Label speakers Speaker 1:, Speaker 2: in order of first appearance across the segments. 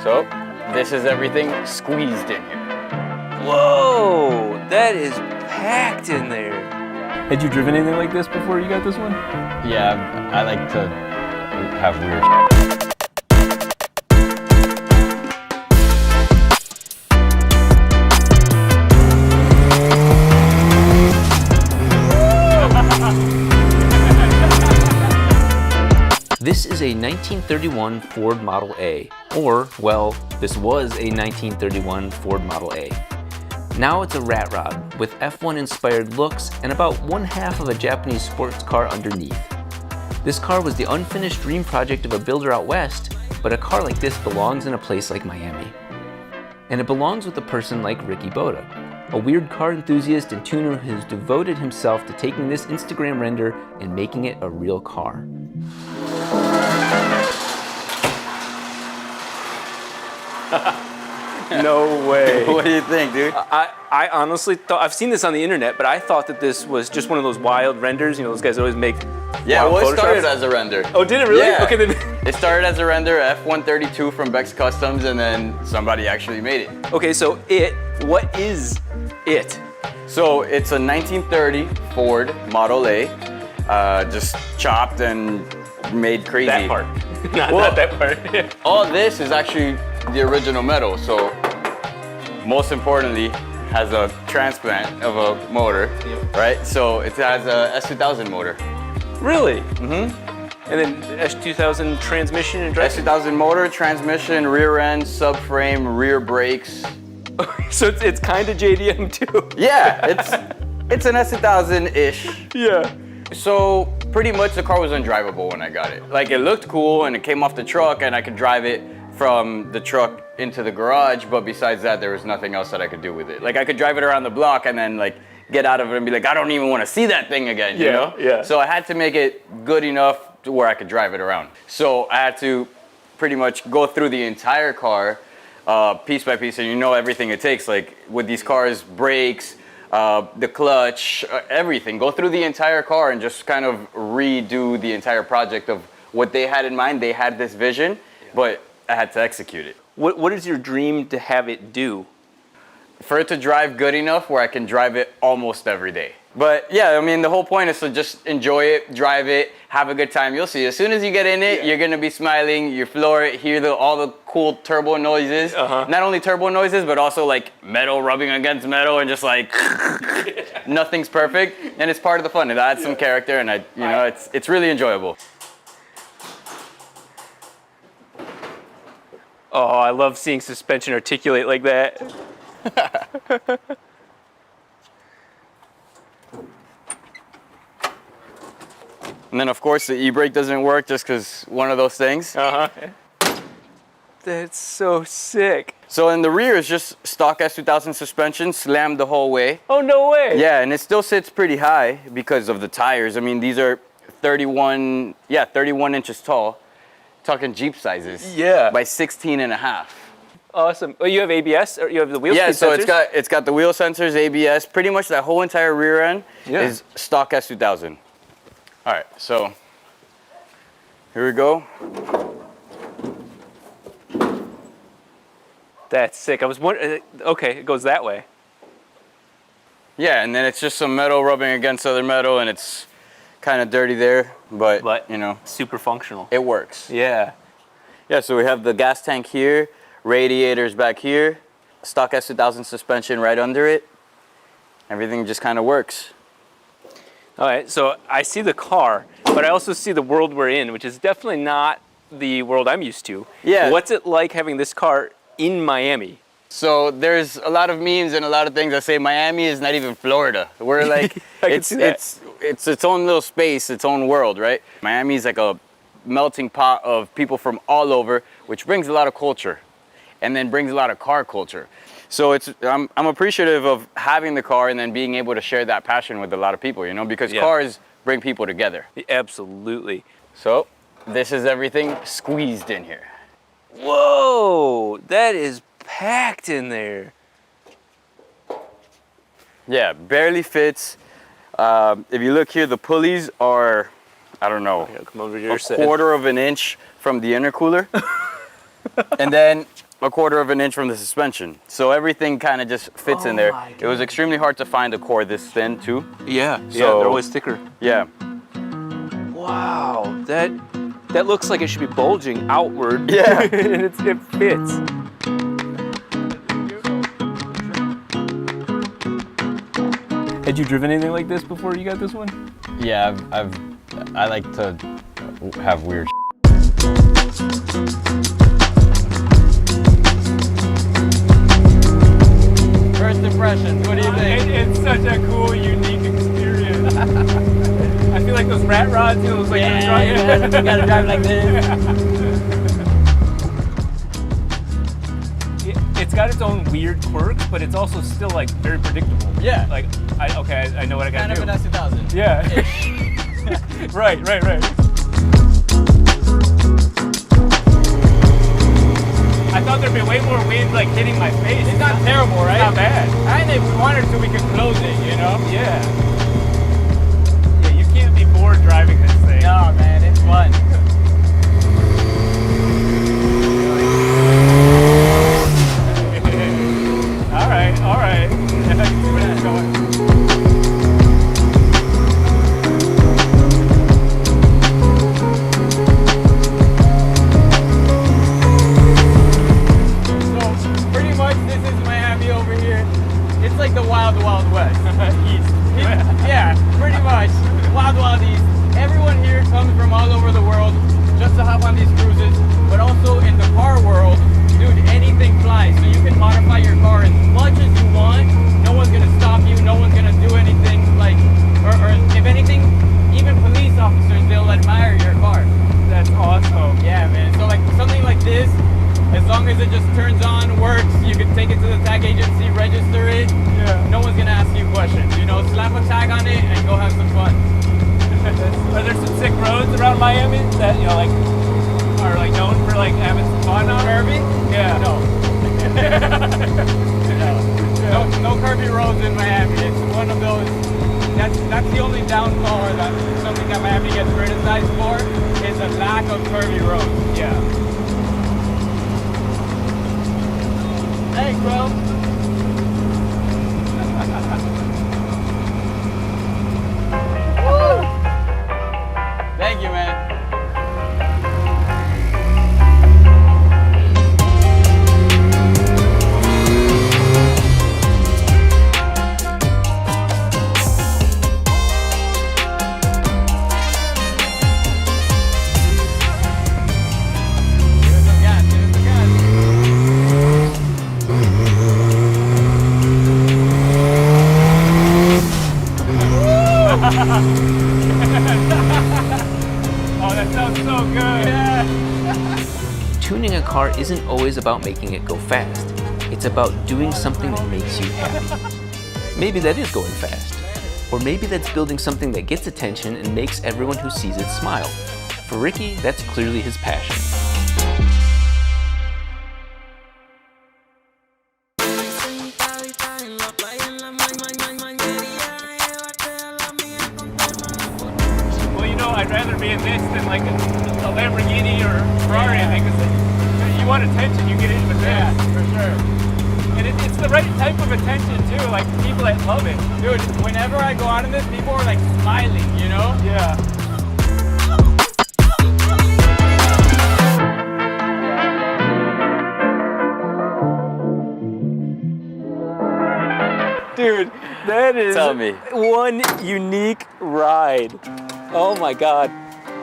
Speaker 1: So this is everything squeezed in here.
Speaker 2: Whoa, that is packed in there.
Speaker 3: Had you driven anything like this before you got this one?
Speaker 1: Yeah, I like to have weird.
Speaker 2: This is a 1931 Ford Model A, or, well, this was a 1931 Ford Model A. Now it's a rat rod with F1 inspired looks and about 1/2 of a Japanese sports car underneath. This car was the unfinished dream project of a builder out west, but a car like this belongs in a place like Miami. And it belongs with a person like Ricky Boda, a weird car enthusiast and tuner who's devoted himself to taking this Instagram render and making it a real car.
Speaker 3: No way.
Speaker 1: What do you think, dude?
Speaker 3: I honestly thought, I've seen this on the internet, but I thought that this was just one of those wild renders. You know, those guys always make
Speaker 1: Yeah,
Speaker 3: wild
Speaker 1: well, it started
Speaker 3: Photoshops.
Speaker 1: as a render.
Speaker 3: Oh, did it really?
Speaker 1: Yeah.
Speaker 3: Okay, then.
Speaker 1: It started as a render, F132 from Beck's Customs, and then somebody actually made it.
Speaker 3: Okay, so what is it?
Speaker 1: So it's a 1930 Ford Model A, just chopped and made crazy.
Speaker 3: That part. Not that part.
Speaker 1: All this is actually the original metal, so most importantly, has a transplant of a motor, right? So it has a S2000 motor.
Speaker 3: Really? Mm-hmm. And then S2000 transmission and drive?
Speaker 1: S2000 motor, transmission, rear end, subframe, rear brakes.
Speaker 3: So it's kind of JDM too.
Speaker 1: Yeah, it's an S2000-ish.
Speaker 3: Yeah.
Speaker 1: So pretty much the car was undrivable when I got it. Like it looked cool and it came off the truck and I could drive it from the truck into the garage, but besides that, there was nothing else that I could do with it. Like I could drive it around the block and then like get out of it and be like, I don't even want to see that thing again, you know?
Speaker 3: Yeah.
Speaker 1: So I had to make it good enough to where I could drive it around. So I had to pretty much go through the entire car piece by piece, and you know everything it takes. Like with these cars, brakes, the clutch, everything. Go through the entire car and just kind of redo the entire project of what they had in mind. They had this vision, but I had to execute it.
Speaker 3: What is your dream to have it do?
Speaker 1: For it to drive good enough where I can drive it almost every day. But yeah, I mean, the whole point is to just enjoy it, drive it, have a good time. You'll see, as soon as you get in it, you're gonna be smiling, you floor it, hear all the cool turbo noises. Not only turbo noises, but also like metal rubbing against metal and just like, nothing's perfect. And it's part of the fun. It adds some character and it's really enjoyable.
Speaker 3: Oh, I love seeing suspension articulate like that.
Speaker 1: And then of course the e-brake doesn't work just because one of those things.
Speaker 3: That's so sick.
Speaker 1: So in the rear is just stock S2000 suspension, slammed the whole way.
Speaker 3: Oh, no way.
Speaker 1: Yeah, and it still sits pretty high because of the tires. I mean, these are 31 inches tall. Talking Jeep sizes.
Speaker 3: Yeah.
Speaker 1: By 16.5.
Speaker 3: Awesome. Oh, you have ABS, or you have the wheel
Speaker 1: Yeah,
Speaker 3: speed
Speaker 1: so
Speaker 3: sensors?
Speaker 1: it's got the wheel sensors, ABS. Pretty much that whole entire rear end
Speaker 3: Yeah.
Speaker 1: is stock S2000. All right, so here we go.
Speaker 3: That's sick. I was wondering. Okay, it goes that way.
Speaker 1: Yeah, and then it's just some metal rubbing against other metal, and it's kind of dirty there, but you know,
Speaker 3: super functional.
Speaker 1: it works.
Speaker 3: Yeah.
Speaker 1: Yeah, so we have the gas tank here, radiators back here, stock S2000 suspension right under it. Everything just kind of works.
Speaker 3: All right, so I see the car, but I also see the world we're in, which is definitely not the world I'm used to.
Speaker 1: Yeah.
Speaker 3: What's it like having this car in Miami?
Speaker 1: So there's a lot of memes and a lot of things that say Miami is not even Florida. We're like, it's its own little space, its own world, right? Miami is like a melting pot of people from all over, which brings a lot of culture and then brings a lot of car culture. So I'm appreciative of having the car and then being able to share that passion with a lot of people, you know, because cars bring people together.
Speaker 3: Absolutely.
Speaker 1: So this is everything squeezed in here.
Speaker 3: Whoa, that is packed in there.
Speaker 1: Yeah, barely fits. If you look here, the pulleys are, I don't know,
Speaker 3: Come over to your
Speaker 1: a quarter of an inch from the intercooler. And then 1/4 of an inch from the suspension. So everything kind of just fits in there.
Speaker 3: my
Speaker 1: It was extremely hard to find a core this thin too.
Speaker 3: Yeah,
Speaker 1: So-
Speaker 3: they're always thicker.
Speaker 1: Yeah.
Speaker 3: Wow, that looks like it should be bulging outward.
Speaker 1: Yeah.
Speaker 3: And it fits. Had you driven anything like this before you got this one?
Speaker 1: Yeah, I like to have weird. First impressions, what do you think?
Speaker 3: It's such a cool, unique experience. I feel like those rat rods, you know, those like
Speaker 1: You gotta drive like this.
Speaker 3: It's got its own weird quirks, but it's also still like very predictable.
Speaker 1: Yeah.
Speaker 3: Like, I know what I gotta
Speaker 1: Kind of
Speaker 3: do.
Speaker 1: an S2000.
Speaker 3: Yeah. Right. I thought there'd be way more wind like hitting my face.
Speaker 1: It's not terrible, right?
Speaker 3: It's not bad.
Speaker 1: I think if we wanted to, we could close it, you know?
Speaker 3: Yeah. Yeah, you can't be bored driving this thing.
Speaker 1: No, man, it's fun.
Speaker 3: All right. See where that's going.
Speaker 1: So, pretty much, this is Miami over here. It's like the wild, wild west.
Speaker 3: East.
Speaker 1: Yeah, pretty much. Wild, wild east. Everyone here comes from all over the world just to hop on these cruises, but also in the car world, dude, anything flies. So you can modify your car as much as you want. No one's gonna stop you. No one's gonna do anything like, or if anything, even police officers, they'll admire your car.
Speaker 3: That's awesome.
Speaker 1: Yeah, man. So like something like this, as long as it just turns on, works, you can take it to the tag agency, register it.
Speaker 3: Yeah.
Speaker 1: No one's gonna ask you questions. You know, slap a tag on it and go have some fun.
Speaker 3: Are there some sick roads around Miami that, you know, like, are like known for like having some fun on?
Speaker 1: Curvy?
Speaker 3: Yeah.
Speaker 1: No. No curvy roads in Miami. It's one of those. That's the only downfall, or that something that Miami gets criticized for, is a lack of curvy roads.
Speaker 3: Yeah.
Speaker 1: Hey, bro. Thank you, man. Give it some gas, give it some gas.
Speaker 3: Oh, that sounds so good.
Speaker 2: Tuning a car isn't always about making it go fast. It's about doing something that makes you happy. Maybe that is going fast. Or maybe that's building something that gets attention and makes everyone who sees it smile. For Ricky, that's clearly his passion.
Speaker 3: Well, you know, I'd rather be in this than like a Lamborghini or Ferrari, I think, because you want attention, you get in with this.
Speaker 1: Yeah, for sure.
Speaker 3: And it's the right type of attention too, like people that love it.
Speaker 1: Dude, whenever I go out in this, people are like smiling, you know?
Speaker 3: Yeah. Dude, that is
Speaker 1: Tell me.
Speaker 3: one unique ride. Oh my God.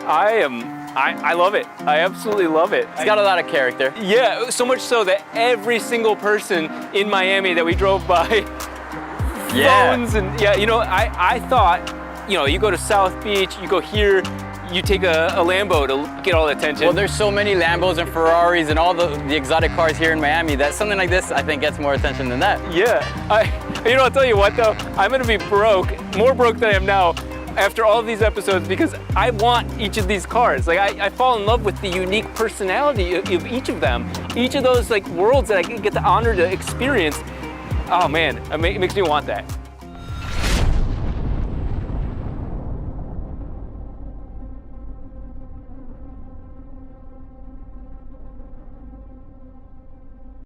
Speaker 3: I love it. I absolutely love it.
Speaker 1: It's got a lot of character.
Speaker 3: Yeah, so much so that every single person in Miami that we drove by phones and yeah, you know, I thought, you know, you go to South Beach, you go here, you take a Lambo to get all the attention.
Speaker 1: Well, there's so many Lambos and Ferraris and all the exotic cars here in Miami that something like this, I think, gets more attention than that.
Speaker 3: Yeah, you know, I'll tell you what though, I'm gonna be broke, more broke than I am now, after all of these episodes, because I want each of these cars. Like I fall in love with the unique personality of each of them. Each of those like worlds that I get the honor to experience. Oh man, it makes me want that.